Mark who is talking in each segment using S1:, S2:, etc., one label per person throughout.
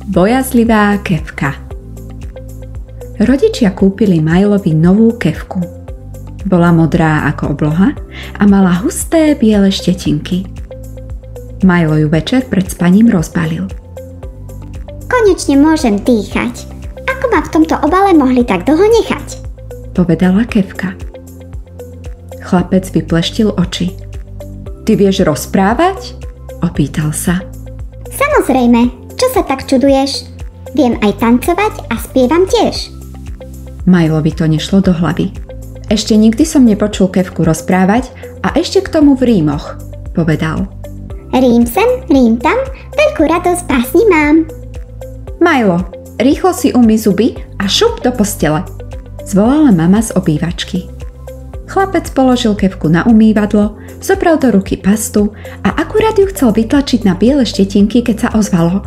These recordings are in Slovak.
S1: Bojazlivá Kefka. Rodičia kúpili Milovi novú kefku. Bola modrá ako obloha a mala husté biele štetinky. Milo ju večer pred spaním rozbalil.
S2: Konečne môžem dýchať. Ako ma v tomto obale mohli tak dlho nechať?
S1: Povedala Kefka. Chlapec vypleštil oči. Ty vieš rozprávať? Opýtal sa.
S2: Samozrejme. Čo sa tak čuduješ? Viem aj tancovať a spievam tiež.
S1: Milovi to nešlo do hlavy. Ešte nikdy som nepočul Kefku rozprávať a ešte k tomu v rímoch, povedal.
S2: Rím sem, rím tam, veľkú radosť básni mám.
S1: Milo, rýchlo si umyj zuby a šup do postele, zvolala mama z obývačky. Chlapec položil Kefku na umývadlo, zobral do ruky pastu a akurát ju chcel vytlačiť na biele štetinky, keď sa ozvalo.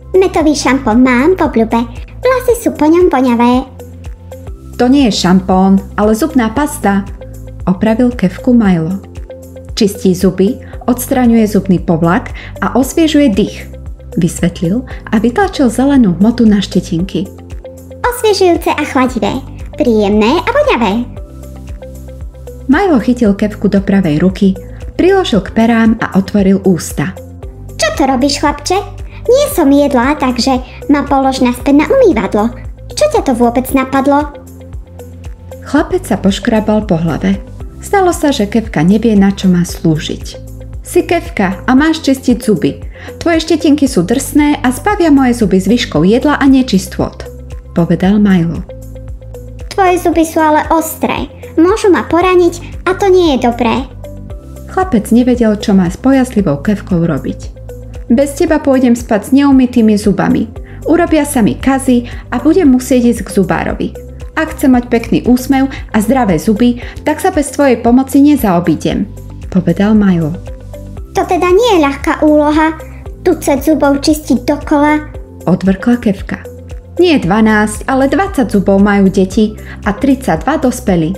S2: Metový šampón mám v obľube, vlasy sú po ňom voňavé.
S1: To nie je šampón, ale zubná pasta, opravil Kefku Milo. Čistí zuby, odstraňuje zubný povlak a osviežuje dých, vysvetlil a vytlačil zelenú hmotu na štetinky.
S2: Osviežujúce a chladivé, príjemné a voňavé.
S1: Milo chytil Kefku do pravej ruky, priložil k perám a otvoril ústa.
S2: Čo to robíš, chlapče? Nie som jedlá, takže ma polož naspäť na umývadlo. Čo ťa to vôbec napadlo?
S1: Chlapec sa poškrabal po hlave. Zdalo sa, že Kefka nevie, na čo má slúžiť. Si Kefka a máš čistiť zuby. Tvoje štetinky sú drsné a zbavia moje zuby zvyškov jedla a nečistôt, povedal Milo.
S2: Tvoje zuby sú ale ostré. Môžu ma poraniť a to nie je dobré.
S1: Chlapec nevedel, čo má s bojazlivou Kefkou robiť. Bez teba pôjdem spať s neumytými zubami. Urobia sa mi kazy a budem musieť ísť k zubárovi. Ak chcem mať pekný úsmev a zdravé zuby, tak sa bez tvojej pomoci nezaobídem, povedal Milo.
S2: To teda nie je ľahká úloha, tucet zubov čistiť dokola,
S1: odvrkla Kefka. Nie 12, ale 20 zubov majú deti a 32 dospelí,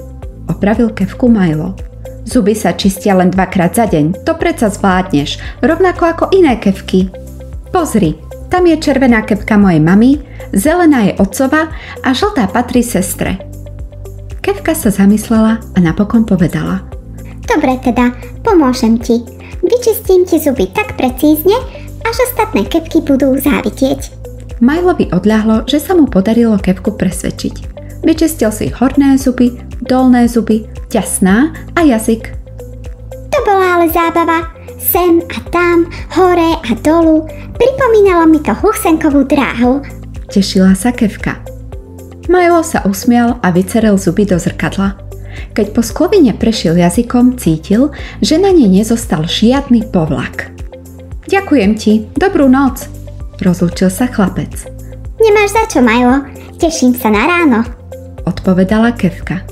S1: opravil Kefku Milo. Zuby sa čistia len 2-krát za deň, to predsa zvládneš, rovnako ako iné Kefky. Pozri, tam je červená kefka mojej mamy, zelená je otcova a žltá patrí sestre. Kefka sa zamyslela a napokon povedala.
S2: Dobre teda, pomôžem ti. Vyčistím ti zuby tak precízne, až ostatné kefky budú závidieť.
S1: Milovi odľahlo, že sa mu podarilo Kefku presvedčiť. Vyčistil si horné zuby, dolné zuby, ťasná a jazyk.
S2: To bola ale zábava. Sem a tam, hore a dolu. Pripomínalo mi to Husenkovú dráhu.
S1: Tešila sa Kefka. Milo sa usmial a vycerel zuby do zrkadla. Keď po sklovine prešiel jazykom, cítil, že na nej nezostal žiadny povlak. Ďakujem ti, dobrú noc, rozlúčil sa chlapec.
S2: Nemáš za čo, Milo. Teším sa na ráno,
S1: odpovedala Kefka.